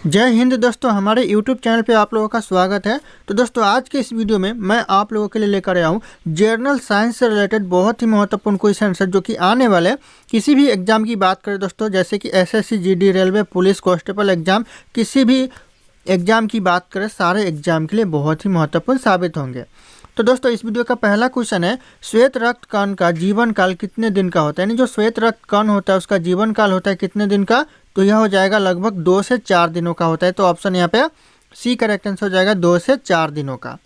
जय हिंद दोस्तों, हमारे YouTube चैनल पे आप लोगों का स्वागत है। तो दोस्तों, आज के इस वीडियो में मैं आप लोगों के लिए लेकर आया हूँ जनरल साइंस से रिलेटेड बहुत ही महत्वपूर्ण क्वेश्चन है जो कि आने वाले किसी भी एग्जाम की बात करें दोस्तों, जैसे कि SSC, GD, railway, police, constable exam, किसी भी एग्जाम की बात करें, सारे एग्जाम के लिए बहुत ही महत्वपूर्ण साबित होंगे। तो दोस्तों, इस वीडियो का पहला क्वेश्चन है, श्वेत रक्त कण का जीवन काल कितने दिन का होता है? यानी जो श्वेत रक्त कण होता है उसका जीवन काल होता है कितने दिन का? तो यह हो जाएगा लगभग 2 से 4 दिनों का होता है। तो ऑप्शन यहाँ पे सी करेक्ट आंसर हो जाएगा, 2 से 4 दिनों का।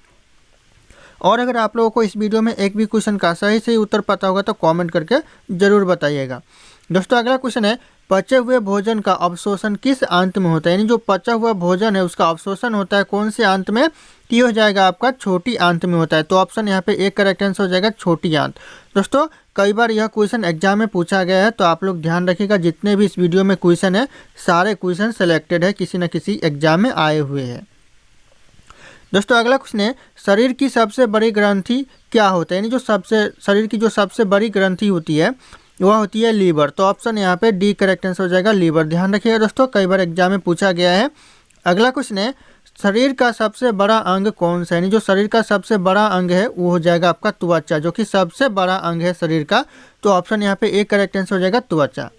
और अगर आप लोगों को इस वीडियो में एक भी क्वेश्चन का सही उत्तर पता होगा तो कमेंट करके जरूर बताइएगा। दोस्तों, अगला क्वेश्चन है, पचे हुए भोजन का अवशोषण किस अंत में होता है? यानी जो पचा हुआ भोजन है उसका अवशोषण होता है कौन से अंत में? टी हो जाएगा आपका छोटी आंत में होता है। तो ऑप्शन यहाँ पे एक करेक्ट आंसर हो जाएगा, छोटी आंत। दोस्तों, कई बार यह क्वेश्चन एग्जाम में पूछा गया है, तो आप लोग ध्यान रखिएगा, जितने भी इस वीडियो में क्वेश्चन है सारे क्वेश्चन सेलेक्टेड है, किसी न किसी एग्जाम में आए हुए हैं। दोस्तों, अगला क्वेश्चन है, शरीर की सबसे बड़ी ग्रंथि क्या होता है? यानी जो शरीर की जो सबसे बड़ी ग्रंथि होती है वह होती है लीवर। तो ऑप्शन यहाँ पे डी करेक्ट आंसर हो जाएगा, लीवर। ध्यान रखिएगा दोस्तों, कई बार एग्जाम में पूछा गया है। अगला क्वेश्चन है, शरीर का सबसे बड़ा अंग कौन सा है? यानी जो शरीर का सबसे बड़ा अंग है वो हो जाएगा आपका त्वचा, जो कि सबसे बड़ा अंग है शरीर का। तो ऑप्शन यहाँ पे एक करेक्ट आंसर हो जाएगा, त्वचा।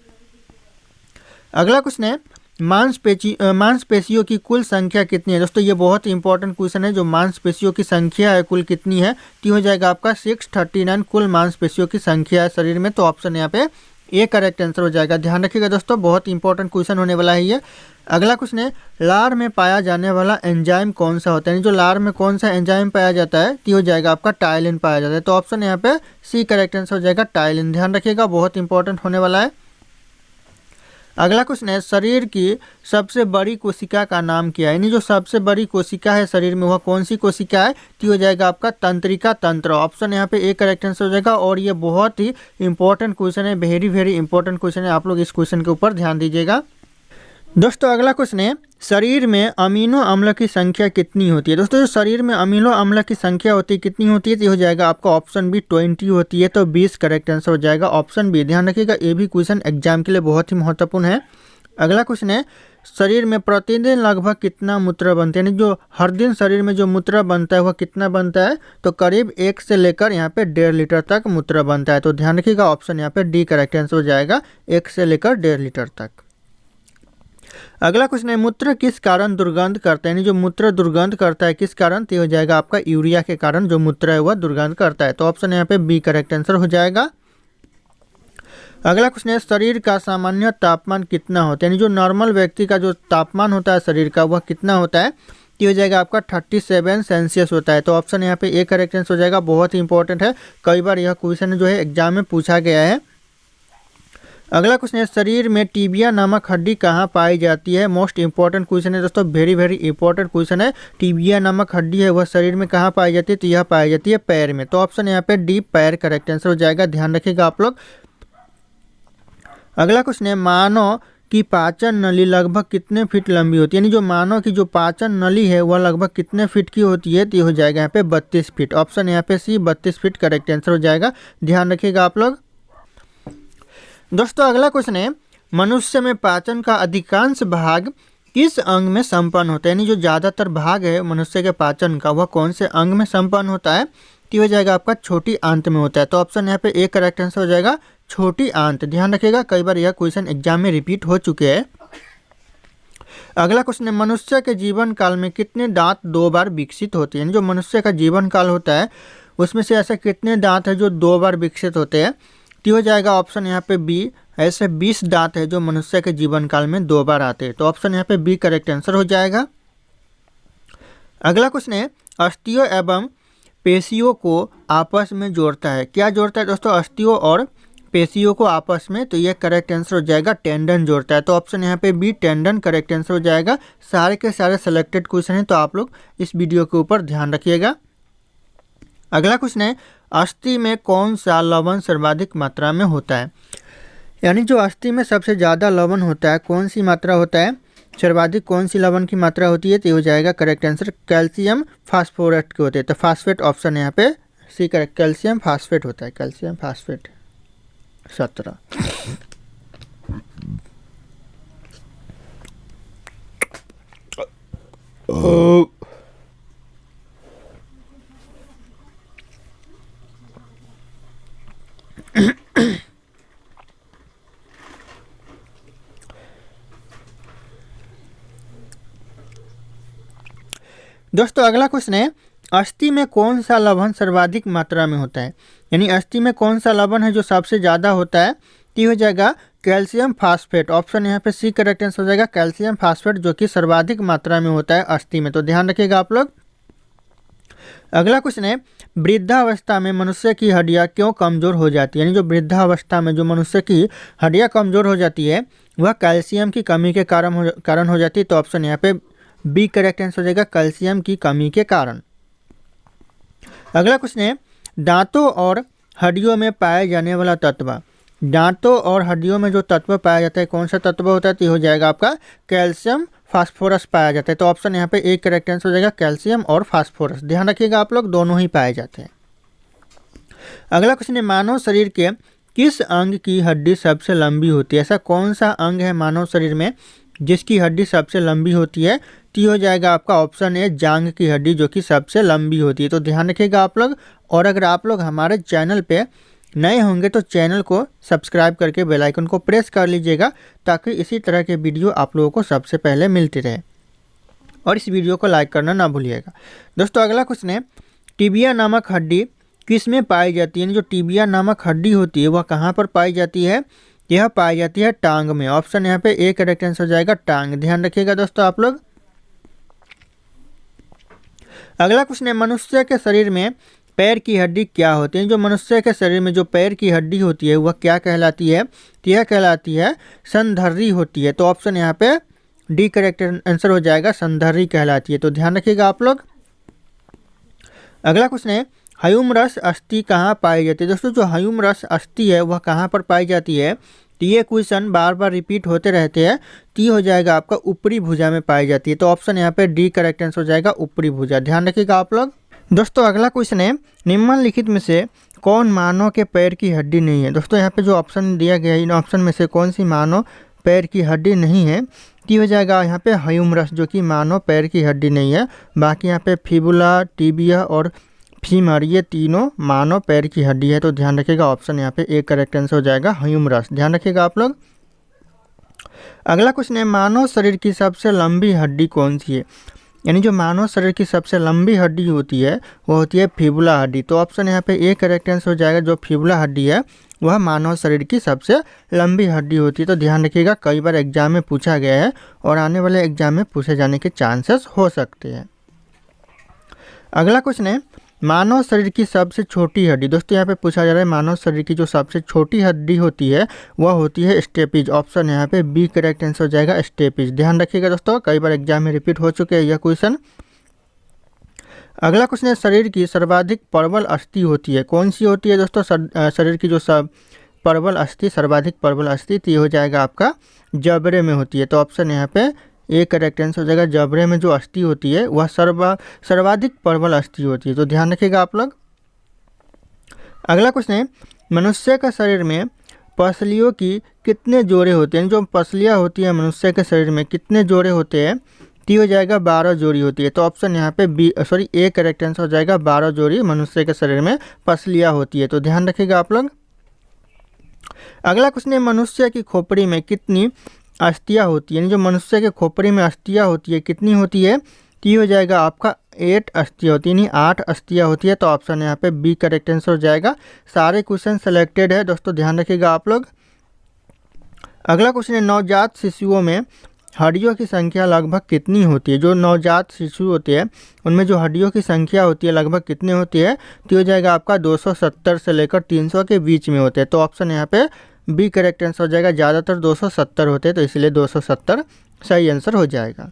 अगला क्वेश्चन है, मांसपेशियों की कुल संख्या कितनी है? दोस्तों, ये बहुत इंपॉर्टेंट क्वेश्चन है, जो मांसपेशियों की संख्या है कुल कितनी है? तो हो जाएगा आपका 639 कुल मांसपेशियों की संख्या है शरीर में। तो ऑप्शन यहाँ पे ये करेक्ट आंसर हो जाएगा। ध्यान रखिएगा दोस्तों, बहुत इंपॉर्टेंट क्वेश्चन होने वाला है ये। अगला क्वेश्चन है, लार में पाया जाने वाला एंजाइम कौन सा होता है? जो लार में कौन सा एंजाइम पाया जाता है? तो हो जाएगा आपका टाइलिन पाया जाता है। तो ऑप्शन यहाँ पे सी करेक्ट आंसर हो जाएगा, टाइलिन। ध्यान रखिएगा, बहुत इंपॉर्टेंट होने वाला है। अगला क्वेश्चन है, शरीर की सबसे बड़ी कोशिका का नाम क्या है? यानी जो सबसे बड़ी कोशिका है शरीर में वह कौन सी कोशिका है? तो हो जाएगा आपका तंत्रिका तंत्र। ऑप्शन यहाँ पे एक करेक्ट आंसर हो जाएगा। और ये बहुत ही इंपॉर्टेंट क्वेश्चन है, वेरी इंपॉर्टेंट क्वेश्चन है, आप लोग इस क्वेश्चन के ऊपर ध्यान दीजिएगा। दोस्तों, अगला क्वेश्चन है, शरीर में अमीनो अम्ल की संख्या कितनी होती है? दोस्तों, जो शरीर में अमीनो अम्ल की संख्या होती है कितनी होती है? तो हो जाएगा आपका ऑप्शन बी 20 होती है। तो 20 करेक्ट आंसर हो जाएगा, ऑप्शन बी। ध्यान रखिएगा, ये भी क्वेश्चन एग्जाम के लिए बहुत ही महत्वपूर्ण है। अगला क्वेश्चन है, शरीर में प्रतिदिन लगभग कितना मूत्र बनते हैं? यानी जो हर दिन शरीर में जो मूत्र बनता है वह कितना बनता है? तो करीब 1 से लेकर यहाँ पे 1.5 लीटर तक मूत्र बनता है। तो ध्यान रखिएगा, ऑप्शन यहाँ पे डी करेक्ट आंसर हो जाएगा, 1 से लेकर 1.5 लीटर तक। अगला क्वेश्चन है, मूत्र किस कारण दुर्गंध करता है? यानी जो मूत्र दुर्गंध करता है किस कारण? तो हो जाएगा आपका यूरिया के कारण जो मूत्र है वह दुर्गंध करता है। तो ऑप्शन यहाँ पे बी करेक्ट आंसर हो जाएगा। अगला क्वेश्चन है, शरीर का सामान्य तापमान कितना होता है? यानी जो नॉर्मल व्यक्ति का जो तापमान होता है शरीर का वह कितना होता है? तो हो जाएगा आपका 37 सेल्सियस होता है। तो ऑप्शन यहाँ पे ए करेक्ट आंसर हो जाएगा, बहुत ही इंपॉर्टेंट है, कई बार यह क्वेश्चन जो है एग्जाम में पूछा गया है। अगला क्वेश्चन है, शरीर में टिबिया नामक हड्डी कहाँ पाई जाती है? मोस्ट इंपॉर्टेंट क्वेश्चन है दोस्तों, वेरी इंपॉर्टेंट क्वेश्चन है। टिबिया नामक हड्डी है वह शरीर में कहाँ पाई जाती है? तो यह पाई जाती है पैर में। तो ऑप्शन यहाँ पे डी पैर करेक्ट आंसर हो जाएगा। ध्यान रखिएगा आप लोग। अगला क्वेश्चन है, मानव की पाचन नली लगभग कितने फीट लंबी होती है? यानी जो मानव की जो पाचन नली है वह लगभग कितने फीट की होती है? तो हो जाएगा यहाँ पे 32 फीट। ऑप्शन यहाँ पे सी 32 फीट करेक्ट आंसर हो जाएगा। ध्यान रखिएगा आप लोग। दोस्तों, अगला क्वेश्चन है, मनुष्य में पाचन का अधिकांश भाग किस अंग में संपन्न होता है? यानी जो ज़्यादातर भाग है मनुष्य के पाचन का वह कौन से अंग में संपन्न होता है? तो हो जाएगा आपका छोटी आंत में होता है। तो ऑप्शन यहाँ पे एक करेक्ट आंसर हो जाएगा, छोटी आंत। ध्यान रखिएगा, कई बार यह क्वेश्चन एग्जाम में रिपीट हो चुके हैं। अगला क्वेश्चन है, मनुष्य के जीवन काल में कितने दांत 2 बार विकसित होते हैं? जो मनुष्य का जीवन काल होता है उसमें से ऐसे कितने दांत है जो 2 बार विकसित होते हैं? तो हो जाएगा ऑप्शन यहाँ पे बी, ऐसे 20 दांत है जो मनुष्य के जीवन काल में 2 बार आते हैं। तो ऑप्शन यहाँ पे बी करेक्ट आंसर हो जाएगा। अगला क्वेश्चन है, अस्थियों एवं पेशियों को आपस में जोड़ता है, क्या जोड़ता है दोस्तों? अस्थियों और पेशियों को आपस में। तो ये करेक्ट आंसर हो जाएगा, टेंडन जोड़ता है। तो ऑप्शन यहाँ पे बी टेंडन करेक्ट आंसर हो जाएगा। सारे के सारे सेलेक्टेड क्वेश्चन हैं, तो आप लोग इस वीडियो के ऊपर ध्यान रखिएगा। अगला क्वेश्चन है, अस्थि में कौन सा लवण सर्वाधिक मात्रा में होता है? यानी जो अस्थि में सबसे ज़्यादा लवण होता है कौन सी मात्रा होता है? सर्वाधिक कौन सी लवण की मात्रा होती है? तो हो जाएगा करेक्ट आंसर कैल्शियम फास्फोरेट के होते हैं। तो फास्फेट ऑप्शन यहाँ पे सी करेक्ट, कैल्शियम फास्फेट होता है, कैल्शियम फास्फेट 17। दोस्तों अगला क्वेश्चन है, अस्थि में कौन सा लवण सर्वाधिक मात्रा में होता है? यानी अस्थि में कौन सा लवण है जो सबसे ज़्यादा होता है? तो हो जाएगा कैल्शियम फास्फेट। ऑप्शन यहाँ पे सी करेक्ट आंसर हो जाएगा, कैल्शियम फास्फेट जो कि सर्वाधिक मात्रा में होता है अस्थि में। तो ध्यान रखिएगा आप लोग। अगला क्वेश्चन है, वृद्धावस्था में मनुष्य की हड्डियाँ क्यों कमज़ोर हो जाती है? यानी जो वृद्धावस्था में जो मनुष्य की हड्डियाँ कमज़ोर हो जाती है वह कैल्शियम की कमी के कारण हो जाती है। तो ऑप्शन यहाँ पे बी करेक्ट आंसर हो जाएगा, कैल्शियम की कमी के कारण। अगला क्वेश्चन है, दांतों और हड्डियों में पाए जाने वाला तत्व। दांतों और हड्डियों में जो तत्व पाया जाता है कौन सा तत्व होता है? तो हो जाएगा आपका कैल्शियम फास्फोरस पाया जाता है। तो ऑप्शन यहाँ पे एक करेक्ट आंसर हो जाएगा, कैल्शियम और फास्फोरस। ध्यान रखिएगा आप लोग, दोनों ही पाए जाते हैं। अगला क्वेश्चन है, मानव शरीर के किस अंग की हड्डी सबसे लंबी होती है? ऐसा कौन सा अंग है मानव शरीर में जिसकी हड्डी सबसे लंबी होती है? तो हो जाएगा आपका ऑप्शन है जांघ की हड्डी जो कि सबसे लंबी होती है। तो ध्यान रखिएगा आप लोग। और अगर आप लोग हमारे चैनल पे नए होंगे तो चैनल को सब्सक्राइब करके बेल आइकन को प्रेस कर लीजिएगा ताकि इसी तरह के वीडियो आप लोगों को सबसे पहले मिलती रहे। और इस वीडियो को लाइक करना ना भूलिएगा। दोस्तों अगला क्वेश्चन है, टिबिया नामक हड्डी किस में पाई जाती है? जो टिबिया नामक हड्डी होती है वह कहाँ पर पाई जाती है? यह पाई जाती है टांग में। ऑप्शन यहाँ पे ए करेक्ट आंसर हो जाएगा, टांग। ध्यान रखिएगा दोस्तों आप लोग। अगला क्वेश्चन है, मनुष्य के शरीर में पैर की हड्डी क्या होती है? जो मनुष्य के शरीर में जो पैर की हड्डी होती है वह क्या कहलाती है? तो यह कहलाती है संधर्री होती है। तो ऑप्शन यहाँ पे डी करेक्ट आंसर हो जाएगा, संधर्री कहलाती है। तो ध्यान रखिएगा आप लोग। अगला क्वेश्चन है, ह्यूमरस अस्थि कहाँ पाई जाती है? दोस्तों जो ह्यूमरस अस्थि है वह कहाँ पर पाई जाती है? तो ये क्वेश्चन बार बार रिपीट होते रहते हैं। तो हो जाएगा आपका ऊपरी भुजा में पाई जाती है। तो ऑप्शन यहाँ पे डी करेक्ट आंसर हो जाएगा, ऊपरी भुजा। ध्यान रखिएगा आप लोग। दोस्तों अगला क्वेश्चन है, निम्नलिखित में से कौन मानव के पैर की हड्डी नहीं है? दोस्तों यहाँ पे जो ऑप्शन दिया गया है इन ऑप्शन में से कौन सी मानव पैर की हड्डी नहीं है? तो हो जाएगा यहाँ पे ह्यूमरस जो कि मानव पैर की हड्डी नहीं है। बाकी यहाँ पे फिबुला, टिबिया और फीमर ये तीनों मानव पैर की हड्डी है। तो ध्यान रखिएगा, ऑप्शन यहाँ पे एक करेक्ट आंसर हो जाएगा, ह्यूमरस। ध्यान रखिएगा आप लोग। अगला क्वेश्चन है, मानव शरीर की सबसे लंबी हड्डी कौन सी है? यानी जो मानव शरीर की सबसे लंबी हड्डी होती है वो होती है फिबुला हड्डी। तो ऑप्शन यहाँ पे ए करेक्ट आंसर हो जाएगा, जो फिबुला हड्डी है वह मानव शरीर की सबसे लंबी हड्डी होती है। तो ध्यान रखिएगा, कई बार एग्जाम में पूछा गया है और आने वाले एग्जाम में पूछे जाने के चांसेस हो सकते हैं। अगला क्वेश्चन है, मानव शरीर की सबसे छोटी हड्डी। दोस्तों यहाँ पे पूछा जा रहा है मानव शरीर की जो सबसे छोटी हड्डी होती है वह होती है स्टेपिज। ऑप्शन यहाँ पे बी करेक्ट आंसर हो जाएगा, स्टेपिज। ध्यान रखिएगा दोस्तों, कई बार एग्जाम में रिपीट हो चुके हैं यह क्वेश्चन। अगला क्वेश्चन है, शरीर की सर्वाधिक प्रबल अस्थि होती है कौन सी होती है? दोस्तों शरीर की जो प्रबल अस्थि, सर्वाधिक प्रबल अस्थि, तो ये हो जाएगा आपका जबड़े में होती है। तो ऑप्शन यहाँ पे एक करेक्ट आंसर हो जाएगा, जबड़े में जो अस्थि होती है वह सर्वाधिक प्रबल अस्थि होती है। तो ध्यान रखिएगा आप लोग। अगला क्वेश्चन है, मनुष्य का शरीर में पसलियों की कितने जोड़े होते हैं? जो पसलियाँ होती है मनुष्य के शरीर में कितने जोड़े होते हैं? तो हो जाएगा 12 जोड़ी होती है। तो ऑप्शन यहाँ पे ए करेक्ट आंसर हो जाएगा, 12 जोड़ी मनुष्य के शरीर में पसलियाँ होती है। तो ध्यान रखिएगा आप लोग। अगला क्वेश्चन है, मनुष्य की खोपड़ी में कितनी अस्थियाँ होती है? यानी जो मनुष्य के खोपड़ी में अस्थियाँ होती है कितनी होती है? तो हो जाएगा आपका 8 अस्थियाँ होती है, यानी 8 अस्थियाँ होती है। तो ऑप्शन यहाँ पे बी करेक्ट आंसर हो जाएगा। सारे क्वेश्चन सेलेक्टेड है दोस्तों, ध्यान रखिएगा आप लोग। अगला क्वेश्चन है, नवजात शिशुओं में हड्डियों की संख्या लगभग कितनी होती है? जो नवजात शिशु होते हैं उनमें जो हड्डियों की संख्या होती है लगभग कितनी होती है? तो हो जाएगा आपका 270 से लेकर 300 के बीच में होते हैं। तो ऑप्शन यहाँ पे बी करेक्ट आंसर हो जाएगा, ज़्यादातर 270 होते हैं तो इसलिए 270 सही आंसर हो जाएगा।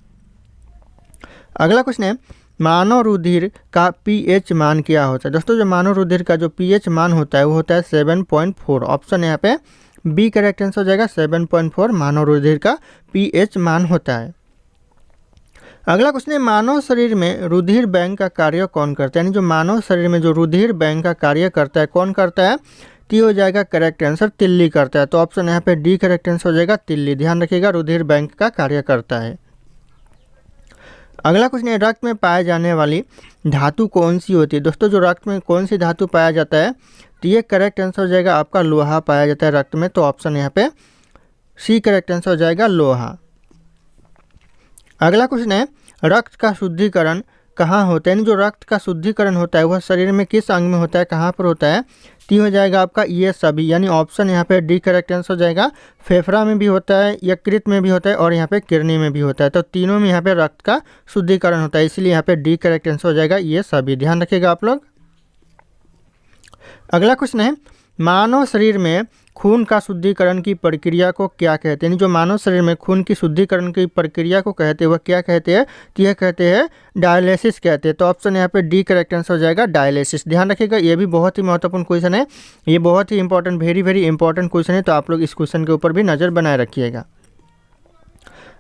अगला क्वेश्चन है, मानव रुधिर का पीएच मान क्या होता है? दोस्तों जो मानव रुधिर का जो पीएच मान होता है वो होता है 7.4। ऑप्शन यहाँ पे बी करेक्ट आंसर हो जाएगा, 7.4 मानव रुधिर का पीएच मान होता है। अगला क्वेश्चन है, मानव शरीर में रुधिर बैंक का कार्य कौन करता है? यानी जो मानव शरीर में जो रुधिर बैंक का कार्य करता है कौन करता है? तो हो जाएगा करेक्ट आंसर तिल्ली करता है। तो ऑप्शन यहाँ पे डी करेक्ट आंसर हो जाएगा, तिल्ली। ध्यान रखिएगा, रुधिर बैंक का कार्य करता है। अगला क्वेश्चन है, रक्त में पाए जाने वाली धातु कौन सी होती है। दोस्तों जो रक्त में कौन सी धातु पाया जाता है, तो ये करेक्ट आंसर हो जाएगा आपका लोहा पाया जाता है रक्त में। तो ऑप्शन यहाँ पे सी करेक्ट आंसर हो जाएगा लोहा। अगला क्वेश्चन है, रक्त का शुद्धिकरण कहाँ होता है। यानी जो रक्त का शुद्धिकरण होता है वह शरीर में किस अंग में होता है, कहाँ पर होता है। तो हो जाएगा आपका ये सभी, यानी ऑप्शन यहाँ पे डी करेक्ट आंसर हो जाएगा। फेफड़ा में भी होता है, यकृत में भी होता है और यहाँ पे किडनी में भी होता है। तो तीनों में यहाँ पे रक्त का शुद्धिकरण होता है, इसलिए यहाँ पे डी करेक्ट आंसर हो जाएगा ये सभी। ध्यान रखिएगा आप लोग। अगला क्वेश्चन है, मानव शरीर में खून का शुद्धिकरण की प्रक्रिया को क्या कहते हैं। यानी जो मानव शरीर में खून की शुद्धिकरण की प्रक्रिया को कहते हैं वह क्या कहते हैं, तो यह कहते हैं डायलिसिस कहते हैं। तो ऑप्शन यहाँ पे डी करेक्ट आंसर हो जाएगा डायलिसिस। ध्यान रखिएगा, ये भी बहुत ही महत्वपूर्ण क्वेश्चन है, ये बहुत ही important, very very important question है। तो आप लोग इस क्वेश्चन के ऊपर भी नज़र बनाए रखिएगा।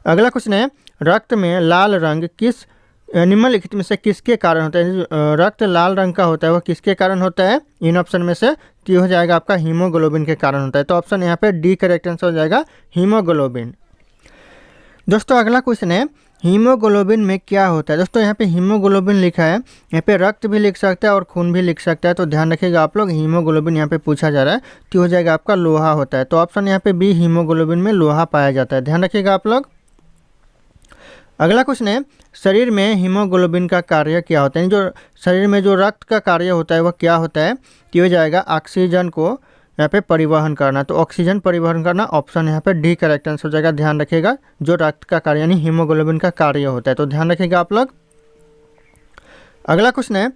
अगला क्वेश्चन है, रक्त में लाल रंग किस निम्नलिखित में से किसके कारण होता है। रक्त लाल रंग का होता है वह किसके कारण होता है, इन ऑप्शन में से। तो हो जाएगा आपका हीमोग्लोबिन के कारण होता है। तो ऑप्शन यहाँ पे डी करेक्ट आंसर हो जाएगा हीमोग्लोबिन। दोस्तों अगला क्वेश्चन है, हीमोग्लोबिन में क्या होता है। दोस्तों यहाँ पे हीमोग्लोबिन लिखा है, यहाँ पे रक्त भी लिख सकता है और खून भी लिख सकता है। तो ध्यान रखिएगा आप लोग, हीमोग्लोबिन यहाँ पे पूछा जा रहा है। तो हो जाएगा आपका लोहा होता है। तो ऑप्शन यहाँ पे बी, हीमोग्लोबिन में लोहा पाया जाता है। ध्यान रखिएगा आप लोग। अगला क्वेश्चन है, शरीर में हीमोग्लोबिन का कार्य क्या होता है। जो शरीर में जो रक्त का कार्य होता है वह क्या होता है। तो हो जाएगा ऑक्सीजन को यहाँ पे परिवहन करना। तो ऑक्सीजन परिवहन करना, ऑप्शन यहाँ पे डी करेक्ट आंसर हो जाएगा। ध्यान रखिएगा, जो रक्त का कार्य यानी हीमोग्लोबिन का कार्य होता है। तो ध्यान रखिएगा आप लोग। अगला क्वेश्चन है,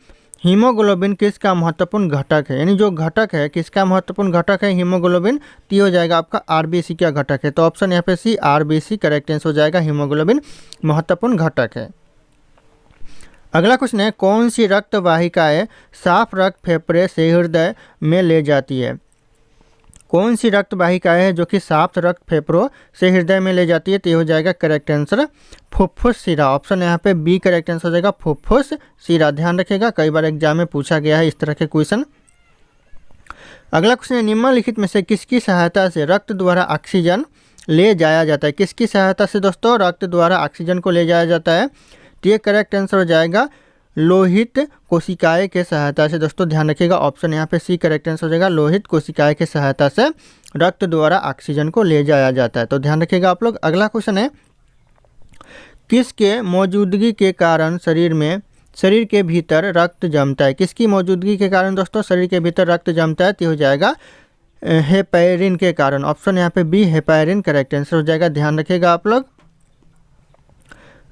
हीमोग्लोबिन किसका महत्वपूर्ण घटक है। यानी जो घटक है किसका महत्वपूर्ण घटक है हीमोग्लोबिन। तो हो जाएगा आपका आरबीसी का घटक है। तो ऑप्शन यहाँ पे सी, आरबीसी करेक्ट आंसर हो जाएगा। हीमोग्लोबिन महत्वपूर्ण घटक है। अगला क्वेश्चन है, कौन सी रक्त वाहिकाएं साफ रक्त फेफड़े से हृदय में ले जाती है। कौन सी रक्त वाहिकाएं है जो कि साफ रक्त फेफड़ों से हृदय में ले जाती है। तो हो जाएगा करेक्ट आंसर फुफ्फुस शिरा। ऑप्शन यहाँ पे बी करेक्ट आंसर हो जाएगा फुफ्फुस शिरा। ध्यान रखिएगा, कई बार एग्जाम में पूछा गया है इस तरह के क्वेश्चन। अगला क्वेश्चन है, निम्नलिखित में से किसकी सहायता से रक्त द्वारा ऑक्सीजन ले जाया जाता है। किसकी सहायता से दोस्तों रक्त द्वारा ऑक्सीजन को ले जाया जाता है। तो ये करेक्ट आंसर हो जाएगा लोहित कोशिकाएं के सहायता से। दोस्तों ध्यान रखिएगा, ऑप्शन यहाँ पे सी करेक्ट आंसर हो जाएगा। लोहित कोशिकाएं के सहायता से रक्त द्वारा ऑक्सीजन को ले जाया जाता है। तो ध्यान रखिएगा आप लोग। अगला क्वेश्चन है, किसके मौजूदगी के कारण शरीर के भीतर रक्त जमता है। किसकी मौजूदगी के कारण दोस्तों शरीर के भीतर रक्त जमता है। तो हो जाएगा हेपेरिन के कारण। ऑप्शन यहाँ पे बी, हेपेरिन करेक्ट आंसर हो जाएगा। ध्यान रखिएगा आप लोग।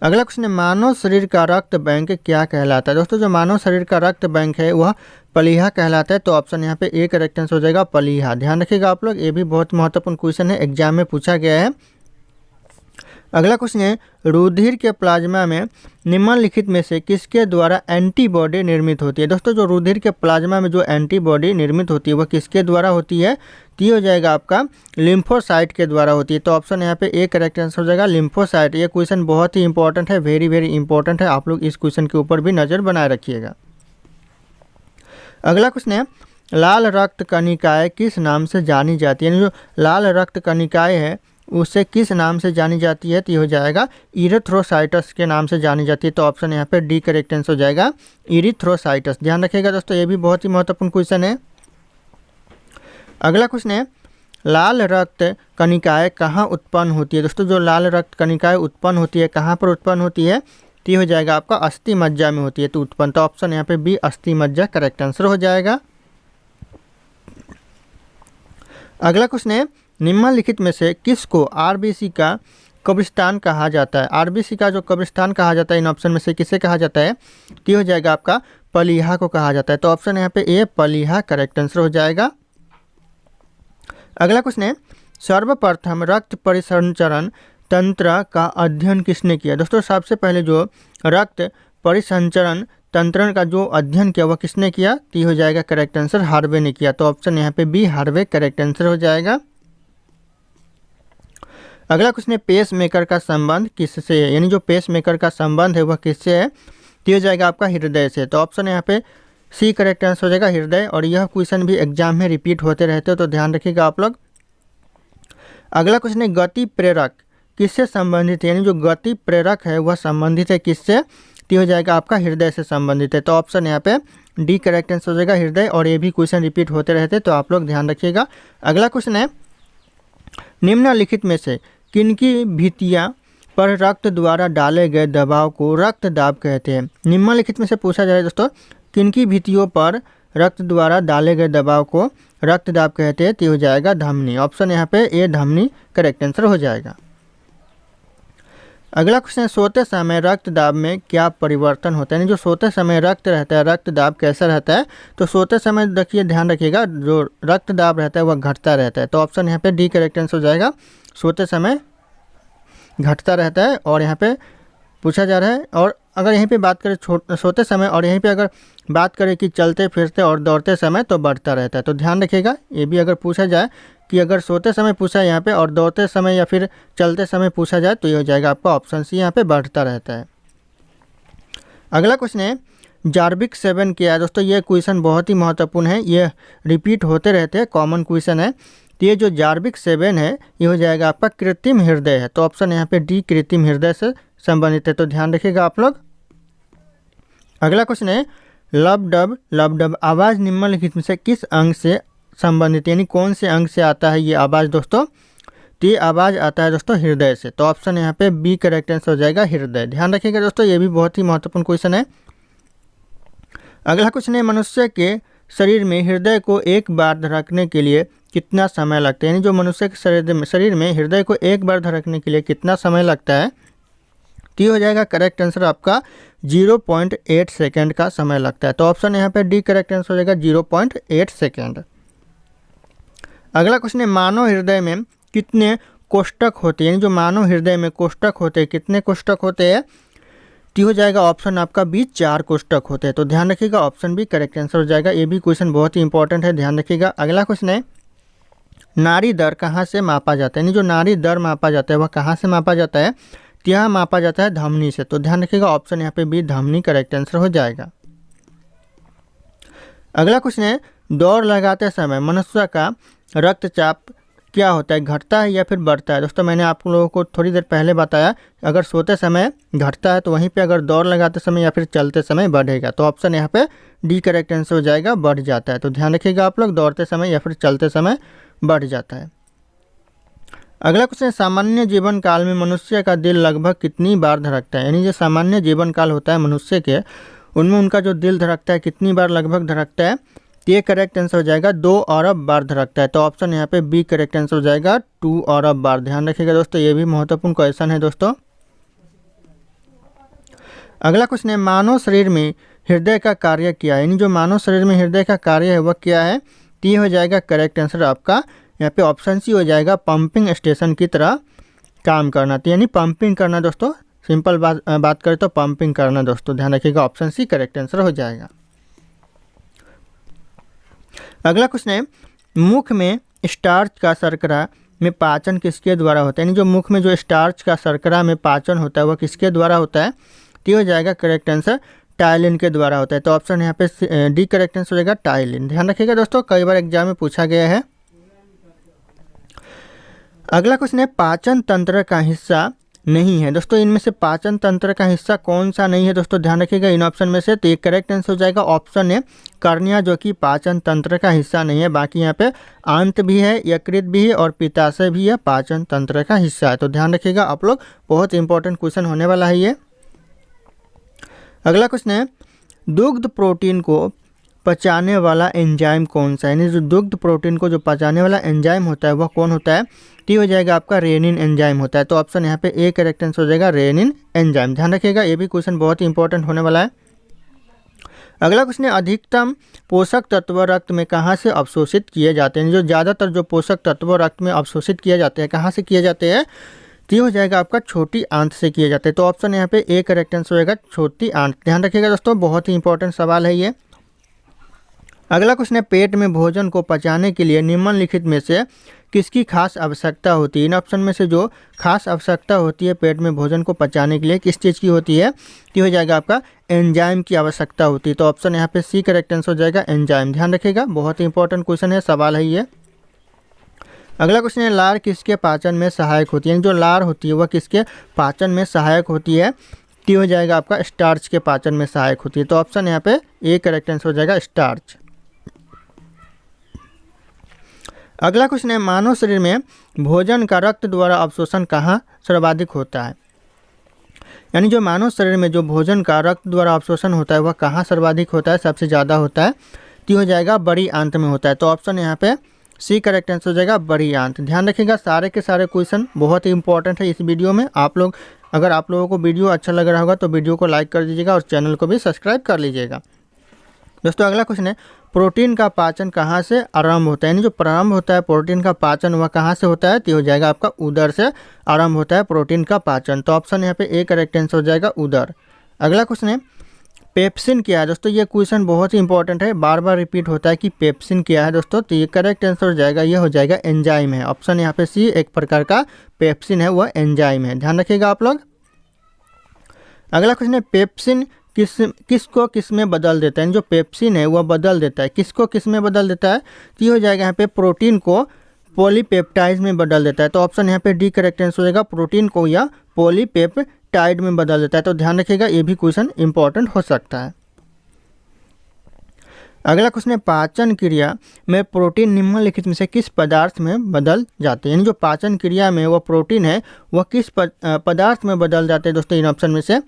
अगला क्वेश्चन है, मानव शरीर का रक्त बैंक क्या कहलाता है। दोस्तों जो मानव शरीर का रक्त बैंक है वह प्लीहा कहलाता है। तो ऑप्शन यहाँ पे ए करेक्ट आंसर हो जाएगा प्लीहा। ध्यान रखिएगा आप लोग, ये भी बहुत महत्वपूर्ण क्वेश्चन है, एग्जाम में पूछा गया है। अगला क्वेश्चन है, रुधिर के प्लाज्मा में निम्नलिखित में से किसके द्वारा एंटीबॉडी निर्मित होती है। दोस्तों जो रुधिर के प्लाज्मा में जो एंटीबॉडी निर्मित होती है वह किसके द्वारा होती है। तो हो जाएगा आपका लिम्फोसाइट के द्वारा होती है। तो ऑप्शन यहाँ पे ए करेक्ट आंसर हो जाएगा लिम्फोसाइट। ये क्वेश्चन बहुत ही इंपॉर्टेंट है, वेरी वेरी इंपॉर्टेंट है। आप लोग इस क्वेश्चन के ऊपर भी नज़र बनाए रखिएगा। अगला क्वेश्चन है, लाल रक्त कणिकाएँ किस नाम से जानी जाती है। यानी जो लाल रक्त कणिकाएँ है उससे किस नाम से जानी जाती है। तो हो जाएगा इरिथ्रोसाइटस के नाम से जानी जाती है। तो ऑप्शन यहाँ पे डी करेक्ट आंसर हो जाएगा इरिथ्रोसाइटस। ध्यान रखिएगा दोस्तों, ये भी बहुत ही महत्वपूर्ण क्वेश्चन है। अगला क्वेश्चन है, लाल रक्त कणिकाएँ कहाँ उत्पन्न होती है। दोस्तों जो लाल रक्त कणिकाएँ उत्पन्न होती है कहाँ पर उत्पन्न होती है। तो हो जाएगा आपका अस्थि मज्जा में होती है। तो उत्पन्न, तो ऑप्शन यहाँ पे बी, अस्थि मज्जा करेक्ट आंसर हो जाएगा। अगला क्वेश्चन है, निम्नलिखित में से किसको आरबीसी का कब्रिस्तान कहा जाता है। आरबीसी का जो कब्रिस्तान कहा जाता है इन ऑप्शन में से किसे कहा जाता है। तो हो जाएगा आपका प्लीहा को कहा जाता है। तो ऑप्शन यहाँ पे ए, प्लीहा करेक्ट आंसर हो जाएगा। अगला क्वेश्चन है, सर्वप्रथम रक्त परिसंचरण तंत्र का अध्ययन किसने किया। दोस्तों सबसे पहले जो रक्त परिसंचरण तंत्र का जो अध्ययन किया वह किसने किया। तो हो जाएगा करेक्ट आंसर हार्वे ने किया। तो ऑप्शन यहाँ पे बी, हार्वे करेक्ट आंसर हो जाएगा। अगला क्वेश्चन है, पेस मेकर का संबंध किससे है। यानी जो पेस मेकर का संबंध है वह किससे है। तो हो जाएगा आपका हृदय से। तो ऑप्शन यहाँ पे सी करेक्ट आंसर हो जाएगा हृदय। और यह क्वेश्चन भी एग्जाम में रिपीट होते रहते हो, तो ध्यान रखिएगा आप लोग। अगला क्वेश्चन है, गति प्रेरक किससे संबंधित है, यानी जो गति प्रेरक है वह संबंधित है किससे, तो हो जाएगा आपका हृदय से संबंधित है। तो ऑप्शन यहाँ पे डी करेक्ट आंसर हो जाएगा, हृदय। और ये भी क्वेश्चन रिपीट होते रहते तो आप लोग ध्यान रखिएगा। अगला क्वेश्चन है, निम्नलिखित में से किनकी भित्तियाँ पर रक्त द्वारा डाले गए दबाव को रक्तदाब कहते हैं। निम्नलिखित में से पूछा जा रहा है दोस्तों, किनकी भित्तियों पर रक्त द्वारा डाले गए दबाव को रक्तदाब कहते हैं, तो हो जाएगा धमनी। ऑप्शन यहाँ पे ए धमनी करेक्ट आंसर हो जाएगा। अगला क्वेश्चन है, सोते समय रक्तदाब में क्या परिवर्तन होता है, यानी जो सोते समय रक्त रहता है रक्तदाब कैसा रहता है, तो सोते समय देखिए ध्यान रखिएगा जो रक्तदाब रहता है वह घटता रहता है। तो ऑप्शन यहाँ पे डी करेक्ट आंसर हो जाएगा, सोते समय घटता रहता है। और यहाँ पे पूछा जा रहा है, और अगर यहीं पे बात करें सोते समय और यहीं पे अगर बात करें कि चलते फिरते और दौड़ते समय तो बढ़ता रहता है। तो ध्यान रखिएगा, ये भी अगर पूछा जाए कि अगर सोते समय पूछा है यहाँ पे और दौड़ते समय या फिर चलते समय पूछा जाए तो ये हो जाएगा आपका ऑप्शन सी, यहाँ पे बढ़ता रहता है। अगला क्वेश्चन है, जार्विक 7 क्या है दोस्तों, ये क्वेश्चन बहुत ही महत्वपूर्ण है, ये रिपीट होते रहते हैं, कॉमन क्वेश्चन है। तो ये जो जार्विक 7 है ये हो जाएगा आपका कृत्रिम हृदय है। तो ऑप्शन यहाँ पे डी कृत्रिम हृदय से संबंधित है, तो ध्यान रखिएगा आप लोग। अगला क्वेश्चन है, लब आवाज़ निम्नलिखित में से किस अंग से संबंधित, यानी कौन से अंग से आता है ये आवाज़ दोस्तों, तो ये आवाज़ आता है दोस्तों हृदय से। तो ऑप्शन यहाँ पे बी करेक्ट आंसर हो जाएगा, हृदय। ध्यान रखिएगा दोस्तों, ये भी बहुत ही महत्वपूर्ण क्वेश्चन है। अगला क्वेश्चन है, मनुष्य के शरीर में हृदय को एक बार धड़कने के लिए कितना समय लगता है, यानी जो मनुष्य के शरीर में हृदय को एक बार धड़कने के लिए कितना समय लगता है, तो हो जाएगा करेक्ट आंसर आपका 0.8 सेकेंड का समय लगता है। तो ऑप्शन यहाँ पे डी करेक्ट आंसर हो जाएगा 0.8 सेकेंड। अगला क्वेश्चन है, मानव हृदय में कितने कोष्ठक होते हैं, यानी जो मानव हृदय में कोष्ठक होते हैं कितने कोष्ठक होते हैं, तो हो जाएगा ऑप्शन आपका बी 4 कोष्ठक होते हैं। तो ध्यान रखिएगा, ऑप्शन बी करेक्ट आंसर हो जाएगा। ये भी क्वेश्चन बहुत ही इंपॉर्टेंट है, ध्यान रखिएगा। अगला क्वेश्चन है, नाड़ी दर कहाँ से मापा जाता है, यानी जो नाड़ी दर मापा जाता है वह कहाँ से मापा जाता है, तो यहाँ मापा जाता है धमनी से। तो ध्यान रखिएगा, ऑप्शन यहाँ पे बी धमनी करेक्ट आंसर हो जाएगा। अगला क्वेश्चन है, दौड़ लगाते समय मनुष्य का रक्तचाप क्या होता है, घटता है या फिर बढ़ता है। दोस्तों मैंने आप लोगों को थोड़ी देर पहले बताया, अगर सोते समय घटता है तो वहीं पे अगर दौड़ लगाते समय या फिर चलते समय बढ़ेगा। तो ऑप्शन यहाँ पे डी करेक्ट आंसर हो जाएगा, बढ़ जाता है। तो ध्यान रखिएगा आप लोग, दौड़ते समय या फिर चलते समय बढ़ जाता है। अगला क्वेश्चन, सामान्य जीवन काल में मनुष्य का दिल लगभग कितनी बार धड़कता है, यानी जो सामान्य जीवन काल होता है मनुष्य के उनमें उनका जो दिल धड़कता है कितनी बार लगभग धड़कता है, तो ये करेक्ट आंसर हो जाएगा 2 अरब बार धड़कता है। तो ऑप्शन यहाँ पे बी करेक्ट आंसर हो जाएगा 2 अरब बार। ध्यान रखिएगा दोस्तों, ये भी महत्वपूर्ण क्वेश्चन है दोस्तों। अगला क्वेश्चन है, मानव शरीर में हृदय का कार्य क्या है, यानी जो मानव शरीर में हृदय का कार्य है वह क्या है, तो ये हो जाएगा करेक्ट आंसर आपका यहाँ पे ऑप्शन सी हो जाएगा, पंपिंग स्टेशन की तरह काम करना। तो यानी पंपिंग करना दोस्तों, सिंपल बात करें तो पंपिंग करना दोस्तों। ध्यान रखिएगा, ऑप्शन सी करेक्ट आंसर हो जाएगा। अगला क्वेश्चन है, मुख में स्टार्च का शर्करा में पाचन किसके द्वारा होता है, यानी जो मुख में जो स्टार्च का शर्करा में पाचन होता है वह किसके द्वारा होता है, तो हो जाएगा करेक्ट आंसर टाइलिन के द्वारा होता है। तो ऑप्शन यहाँ पे डी करेक्ट आंसर हो जाएगा, टाइलिन। ध्यान रखिएगा दोस्तों, कई बार एग्जाम में पूछा गया है। अगला क्वेश्चन है, पाचन तंत्र का हिस्सा नहीं है दोस्तों, इनमें से पाचन तंत्र का हिस्सा कौन सा नहीं है दोस्तों, ध्यान रखिएगा इन ऑप्शन में से। तो एक करेक्ट आंसर हो जाएगा ऑप्शन है कर्निया, जो कि पाचन तंत्र का हिस्सा नहीं है। बाकी यहाँ पे आंत भी है, यकृत भी है और पित्ताशय भी है, पाचन तंत्र का हिस्सा है। तो ध्यान रखिएगा आप लोग, बहुत इंपॉर्टेंट क्वेश्चन होने वाला है ये। अगला क्वेश्चन है, दुग्ध प्रोटीन को पचाने वाला एंजाइम कौन सा है, यानी जो दुग्ध प्रोटीन को जो पचाने वाला एंजाइम होता है वह कौन होता है, तो हो जाएगा आपका रेनिन एंजाइम होता है। तो ऑप्शन यहाँ पे ए करेक्ट आंसर हो जाएगा, रेनिन एंजाइम। ध्यान रखिएगा, ये भी क्वेश्चन बहुत ही इंपॉर्टेंट होने वाला है। अगला क्वेश्चन है, अधिकतम पोषक तत्व रक्त में कहाँ से अवशोषित किए जाते हैं, जो ज़्यादातर जो पोषक तत्व रक्त में अवशोषित किए जाते हैं कहाँ से किए जाते हैं, तो हो जाएगा आपका छोटी आंत से किए जाते हैं। तो ऑप्शन यहाँ पे ए करेक्ट आंसर होगा, छोटी आंत। ध्यान रखिएगा दोस्तों, बहुत ही इंपॉर्टेंट सवाल है ये। अगला क्वेश्चन है, पेट में भोजन को पचाने के लिए निम्नलिखित में से किसकी खास आवश्यकता होती है। इन ऑप्शन में से जो खास आवश्यकता होती है पेट में भोजन को पचाने के लिए किस चीज़ की होती है, तो हो जाएगा आपका एंजाइम की आवश्यकता होती है। तो ऑप्शन यहाँ पे सी करेक्ट आंसर हो जाएगा, एंजाइम। ध्यान रखिएगा, बहुत ही इंपॉर्टेंट क्वेश्चन है, सवाल है ये। अगला क्वेश्चन है लार किसके पाचन में सहायक होती है, जो लार होती है वह किसके पाचन में सहायक होती है, टी हो जाएगा आपका स्टार्च के पाचन में सहायक होती है। तो ऑप्शन यहाँ पे ए करेक्ट आंसर हो जाएगा स्टार्च। अगला क्वेश्चन है मानव शरीर में भोजन का रक्त द्वारा अवशोषण कहाँ सर्वाधिक होता है, यानी जो मानव शरीर में जो भोजन का रक्त द्वारा अवशोषण होता है वह कहाँ सर्वाधिक होता है, सबसे ज़्यादा होता है, तो हो जाएगा बड़ी आंत में होता है। तो ऑप्शन यहाँ पे सी करेक्ट आंसर हो जाएगा बड़ी आंत। ध्यान रखिएगा सारे के सारे क्वेश्चन बहुत ही इंपॉर्टेंट है इस वीडियो में। अगर आप लोगों को वीडियो अच्छा लग रहा होगा तो वीडियो को लाइक कर दीजिएगा और चैनल को भी सब्सक्राइब कर लीजिएगा। दोस्तों अगला क्वेश्चन है प्रोटीन का पाचन कहाँ से आरंभ होता है, यानी जो प्रारंभ होता है प्रोटीन का पाचन वह कहाँ से होता है, तो हो जाएगा आपका उदर से आरंभ होता है प्रोटीन का पाचन। तो ऑप्शन यहाँ पे ए करेक्ट आंसर हो जाएगा उदर। अगला क्वेश्चन है पेप्सिन क्या है। दोस्तों ये क्वेश्चन बहुत ही इंपॉर्टेंट है, बार बार रिपीट होता है कि पेप्सिन क्या है दोस्तों, तो ये करेक्ट आंसर हो जाएगा, ये हो जाएगा एंजाइम है। ऑप्शन यहाँ पे सी एक प्रकार का पेप्सिन है वह एंजाइम है, ध्यान रखिएगा आप लोग। अगला क्वेश्चन है पेप्सिन किसको किस में बदल देता है, जो पेप्सिन है वह बदल देता है किसको किस में बदल देता है, तो ये हो जाएगा यहाँ पे प्रोटीन को पॉलीपेप्टाइड में बदल देता है। तो ऑप्शन यहाँ पे डी करेक्ट आंसर हो जाएगा, प्रोटीन को या पॉलीपेप्टाइड में बदल देता है। तो ध्यान रखिएगा ये भी क्वेश्चन इंपॉर्टेंट हो सकता है। अगला क्वेश्चन है पाचन क्रिया में प्रोटीन निम्नलिखित में से किस पदार्थ में बदल जाते हैं, यानी जो पाचन क्रिया में वह प्रोटीन है वह किस पदार्थ में बदल जाते हैं दोस्तों, इन ऑप्शन में से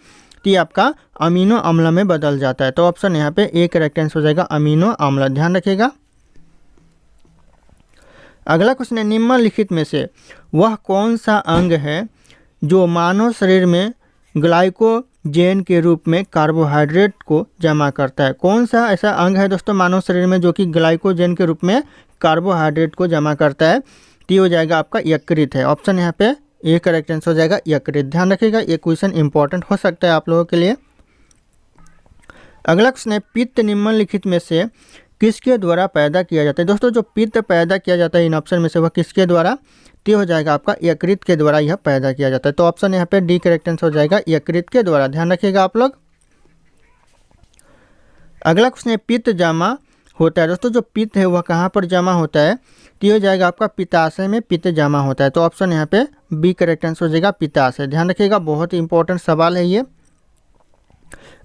तो आपका अमीनो अम्ल में बदल जाता है। तो ऑप्शन यहाँ पे ए करेक्ट आंसर हो जाएगा अमीनो अम्ल, ध्यान रखिएगा। अगला क्वेश्चन है निम्नलिखित में से वह कौन सा अंग है जो मानव शरीर में ग्लाइकोजेन के रूप में कार्बोहाइड्रेट को जमा करता है, कौन सा ऐसा अंग है दोस्तों मानव शरीर में जो कि ग्लाइकोजेन के रूप में कार्बोहाइड्रेट को जमा करता है, तो हो जाएगा आपका यकृत है। ऑप्शन यहाँ पे ये करेक्ट आंसर हो जाएगा यकृत, ध्यान रखिएगा ये क्वेश्चन इंपॉर्टेंट हो सकता है आप लोगों के लिए। अगला क्वेश्चन है पित्त निम्नलिखित में से किसके द्वारा पैदा किया जाता है। दोस्तों जो पित्त पैदा किया जाता है इन ऑप्शन में से वह किसके द्वारा, तो हो जाएगा आपका यकृत के द्वारा यह पैदा किया जाता है। तो ऑप्शन यहाँ पे डी करेक्ट आंसर हो जाएगा यकृत के द्वारा, ध्यान रखिएगा आप लोग। अगला क्वेश्चन है पित्त जमा होता है। दोस्तों जो पित्त है वह कहाँ पर जमा होता है, तो हो जाएगा आपका पित्ताशय में पित्त जमा होता है। तो ऑप्शन यहाँ पे बी करेक्ट आंसर हो जाएगा पित्ताशय, ध्यान रखिएगा बहुत ही इंपॉर्टेंट सवाल है ये।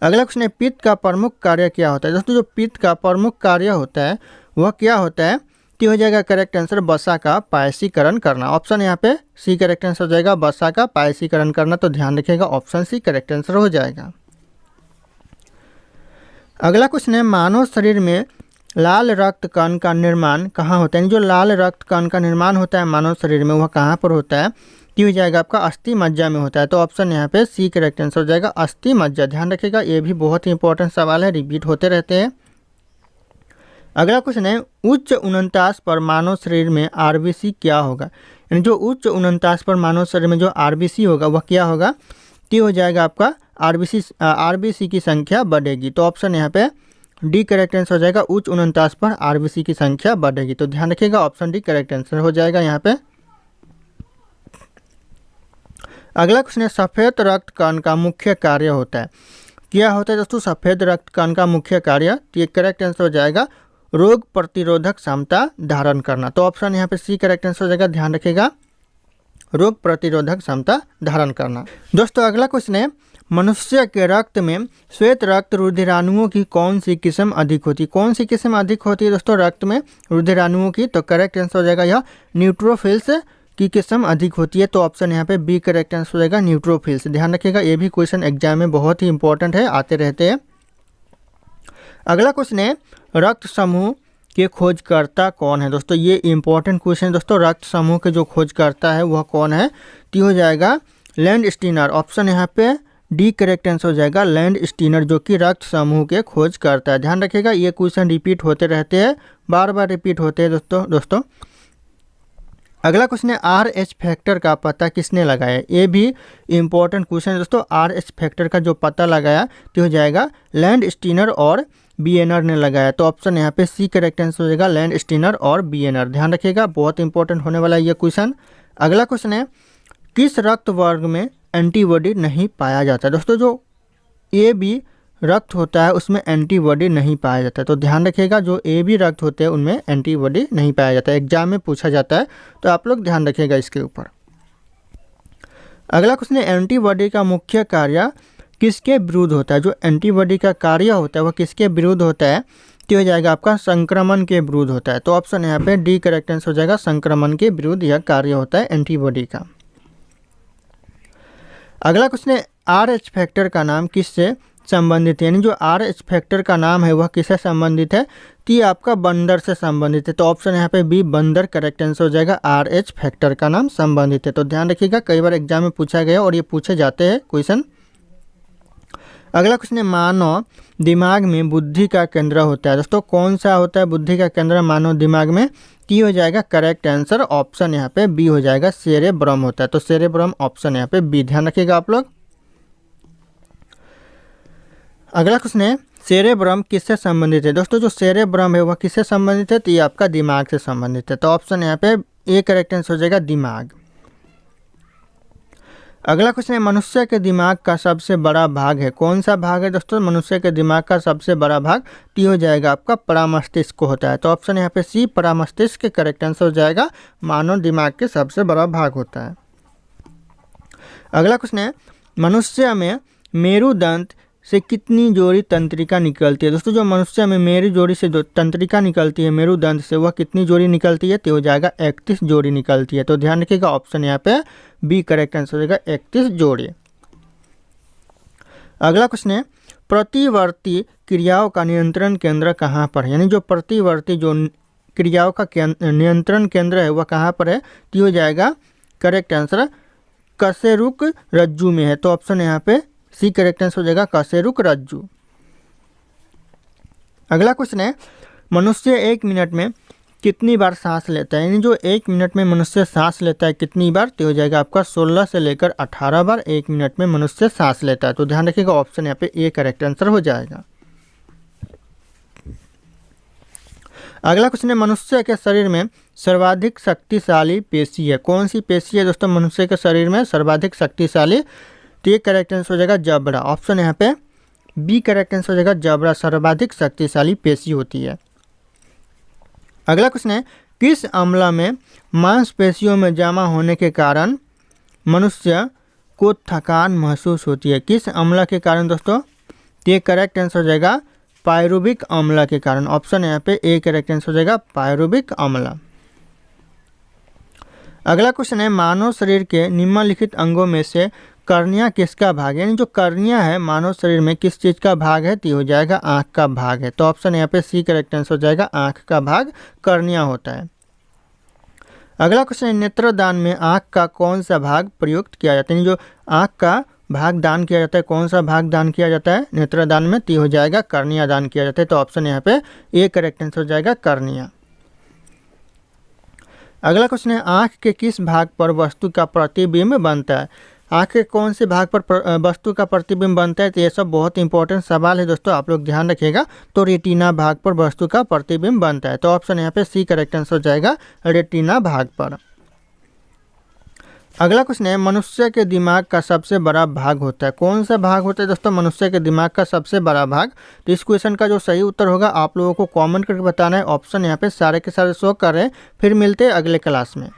अगला क्वेश्चन है पित्त का प्रमुख कार्य क्या होता है। दोस्तों जो पित्त का प्रमुख कार्य होता है वह क्या होता है, तो हो जाएगा करेक्ट आंसर वसा का पायसीकरण करना। ऑप्शन यहाँ पे सी करेक्ट आंसर हो जाएगा वसा का पायसीकरण करना। तो ध्यान रखिएगा ऑप्शन सी करेक्ट आंसर हो जाएगा। अगला क्वेश्चन है मानव शरीर में लाल रक्त कण का निर्माण कहाँ होता है, जो लाल रक्त कण का निर्माण होता है मानव शरीर में वह कहाँ पर होता है, तो हो जाएगा आपका अस्थि मज्जा में होता है। तो ऑप्शन यहाँ पे सी करेक्ट आंसर हो जाएगा अस्थि मज्जा, ध्यान रखिएगा ये भी बहुत ही इंपॉर्टेंट सवाल है, रिपीट होते रहते हैं। अगला क्वेश्चन है उच्च उनतास पर मानव शरीर में आरबीसी क्या होगा, यानी जो उच्च उनतास पर मानव शरीर में जो आरबीसी होगा वह क्या होगा, तो हो जाएगा आपका आरबीसी की संख्या बढ़ेगी। तो ऑप्शन यहाँ पे डी करेक्ट आंसर हो जाएगा उच्च 49 पर आरबीसी की संख्या बढ़ेगी। तो ध्यान रखिएगा ऑप्शन डी करेक्ट आंसर हो जाएगा यहाँ पे। अगला क्वेश्चन है सफ़ेद रक्त कण का मुख्य कार्य होता है, क्या होता है दोस्तों सफ़ेद रक्त कण का मुख्य कार्य, तो ये करेक्ट आंसर हो जाएगा रोग प्रतिरोधक क्षमता धारण करना। तो ऑप्शन यहाँ पे सी करेक्ट आंसर हो जाएगा, ध्यान रखिएगा रोग प्रतिरोधक क्षमता धारण करना। दोस्तों अगला क्वेश्चन है मनुष्य के रक्त में श्वेत रक्त रुधिराणुओं की कौन सी किस्म अधिक होती है, कौन सी किस्म अधिक होती है दोस्तों रक्त में रुधिराणुओं की, तो करेक्ट आंसर हो जाएगा यह न्यूट्रोफिल्स की किस्म अधिक होती है। तो ऑप्शन यहाँ पे बी करेक्ट आंसर हो जाएगा न्यूट्रोफिल्स, ध्यान रखिएगा ये भी क्वेश्चन एग्जाम में बहुत ही इंपॉर्टेंट है, आते रहते हैं। अगला क्वेश्चन है रक्त समूह के खोजकर्ता कौन है। दोस्तों ये इंपॉर्टेंट क्वेश्चन है दोस्तों, रक्त समूह के जो खोजकर्ता है वह कौन है, तो हो जाएगा लैंड स्टीनर। ऑप्शन यहाँ पे डी करेक्ट आंसर हो जाएगा लैंड स्टीनर, जो कि रक्त समूह के खोज करता है। ध्यान रखिएगा ये क्वेश्चन रिपीट होते रहते हैं, बार बार रिपीट होते हैं दोस्तों। अगला क्वेश्चन है RH फैक्टर का पता किसने लगाया, ये भी इंपॉर्टेंट क्वेश्चन है दोस्तों। RH फैक्टर का जो पता लगाया तो हो जाएगा लैंड स्टीनर और बीएनर ने लगाया। तो ऑप्शन यहाँ पे सी करेक्ट आंसर हो जाएगा लैंड स्टीनर और बीएनर, ध्यान रखिएगा बहुत इंपॉर्टेंट होने वाला है ये क्वेश्चन। अगला क्वेश्चन है किस रक्त वर्ग में एंटीबॉडी नहीं पाया जाता। दोस्तों जो AB रक्त होता है उसमें एंटीबॉडी नहीं पाया जाता है। तो ध्यान रखिएगा, जो ए बी रक्त होते हैं उनमें एंटीबॉडी नहीं पाया जाता है। एग्जाम में पूछा जाता है, तो आप लोग ध्यान रखिएगा इसके ऊपर। अगला क्वेश्चन है, एंटीबॉडी का मुख्य कार्य किसके विरुद्ध होता है? जो एंटीबॉडी का कार्य होता है वह किसके विरुद्ध होता है? तो हो जाएगा आपका संक्रमण के विरुद्ध होता है। तो ऑप्शन यहाँ पे डी करेक्ट आंसर हो जाएगा, संक्रमण के विरुद्ध यह कार्य होता है एंटीबॉडी का। अगला क्वेश्चन है, RH फैक्टर का नाम किससे संबंधित है? यानी जो RH फैक्टर का नाम है वह किससे संबंधित है? तो ये आपका बंदर से संबंधित है। तो ऑप्शन यहाँ पे बी बंदर करेक्ट आंसर हो जाएगा, RH फैक्टर का नाम संबंधित है। तो ध्यान रखिएगा, कई बार एग्जाम में पूछा गया और ये पूछे जाते हैं क्वेश्चन। अगला क्वेश्चन है, मानव दिमाग में बुद्धि का केंद्र होता है। दोस्तों कौन सा होता है बुद्धि का केंद्र मानव दिमाग में? की हो जाएगा करेक्ट आंसर ऑप्शन यहाँ पे बी हो जाएगा, सेरेब्रम होता है। तो सेरेब्रम ऑप्शन यहाँ पे बी, ध्यान रखिएगा आप लोग। अगला क्वेश्चन है, सेरेब्रम किससे संबंधित है? दोस्तों जो सेरेब्रम है वह किससे संबंधित है? तो ये आपका दिमाग से संबंधित है। तो ऑप्शन यहाँ पे ए करेक्ट आंसर हो जाएगा, दिमाग। अगला क्वेश्चन है, मनुष्य के दिमाग का सबसे बड़ा भाग है। कौन सा भाग है दोस्तों मनुष्य के दिमाग का सबसे बड़ा भाग? तो हो जाएगा आपका परामस्तिष्क होता है। तो ऑप्शन यहाँ पे सी परामस्तिष्क के करेक्ट आंसर हो जाएगा, मानव दिमाग के सबसे बड़ा भाग होता है। अगला क्वेश्चन है, मनुष्य में मेरुदंड से कितनी जोड़ी तंत्रिका निकलती है? दोस्तों जो मनुष्य में मेरु जोड़ी से जो तंत्रिका निकलती है मेरुदंड से, वह कितनी जोड़ी निकलती है? तो हो जाएगा 31 जोड़ी निकलती है। तो ध्यान रखिएगा, ऑप्शन यहाँ पे बी करेक्ट आंसर हो जाएगा, 31 जोड़ी। अगला क्वेश्चन है, प्रतिवर्ती क्रियाओं का नियंत्रण केंद्र कहाँ पर है? यानी जो प्रतिवर्ती जो क्रियाओं का नियंत्रण केंद्र है वह कहाँ पर है? तो हो जाएगा करेक्ट आंसर कशेरुक रज्जु में है। तो ऑप्शन यहाँ पे सी करेक्ट आंसर हो जाएगा, कशेरुक रज्जु। अगला क्वेश्चन है, मनुष्य 1 मिनट में कितनी बार सांस लेता है? यानी जो 1 मिनट में मनुष्य सांस लेता है कितनी बार? तो हो जाएगा आपका 16 से लेकर 18 बार 1 मिनट में मनुष्य सांस लेता है। तो ध्यान रखिएगा, ऑप्शन यहाँ पे ए करेक्ट आंसर हो जाएगा। अगला क्वेश्चन है, मनुष्य के शरीर में सर्वाधिक शक्तिशाली पेशी है। कौन सी पेशी है दोस्तों मनुष्य के शरीर में सर्वाधिक शक्तिशाली? तो ये करेक्ट आंसर हो जाएगा जबड़ा। ऑप्शन यहाँ पे बी करेक्ट आंसर हो जाएगा, जबड़ा सर्वाधिक शक्तिशाली पेशी होती है। अगला क्वेश्चन है, किस अम्ल में मांसपेशियों में जमा होने के कारण मनुष्य को थकान महसूस होती है? किस अम्ल के कारण दोस्तों? तो ये करेक्ट आंसर हो जाएगा पायरुविक अम्ल के कारण। ऑप्शन यहाँ पे ए करेक्ट आंसर हो जाएगा, पायरुविक अम्ल। अगला क्वेश्चन है, मानव शरीर के निम्नलिखित अंगों में से कर्निया किसका भाग है? यानी जो कर्निया है मानव शरीर में किस चीज़ का भाग है? तो हो जाएगा आँख का भाग है। तो ऑप्शन यहाँ पे सी करेक्ट आंसर हो जाएगा, आँख का भाग कर्निया होता है। अगला क्वेश्चन है, नेत्रदान में आँख का कौन सा भाग प्रयुक्त किया जाता है? यानी जो आँख का भाग दान किया जाता है, कौन सा भाग दान किया जाता है नेत्रदान में? तो हो जाएगा कर्निया दान किया जाता है। तो ऑप्शन यहाँ पे ए करेक्ट आंसर हो जाएगा, कर्निया। अगला क्वेश्चन है, आँख के किस भाग पर वस्तु का प्रतिबिंब बनता है? आँख के कौन से भाग पर वस्तु का प्रतिबिंब बनता है? तो ये सब बहुत इंपॉर्टेंट सवाल है दोस्तों, आप लोग ध्यान रखिएगा। तो रेटिना भाग पर वस्तु का प्रतिबिंब बनता है। तो ऑप्शन यहाँ पे सी करेक्ट आंसर हो जाएगा, रेटिना भाग पर। अगला क्वेश्चन है, मनुष्य के दिमाग का सबसे बड़ा भाग होता है। कौन सा भाग होता है दोस्तों मनुष्य के दिमाग का सबसे बड़ा भाग? तो इस क्वेश्चन का जो सही उत्तर होगा आप लोगों को कमेंट करके बताना है। ऑप्शन यहाँ पे सारे के सारे शो कर रहे हैं। फिर मिलते हैं अगले क्लास में।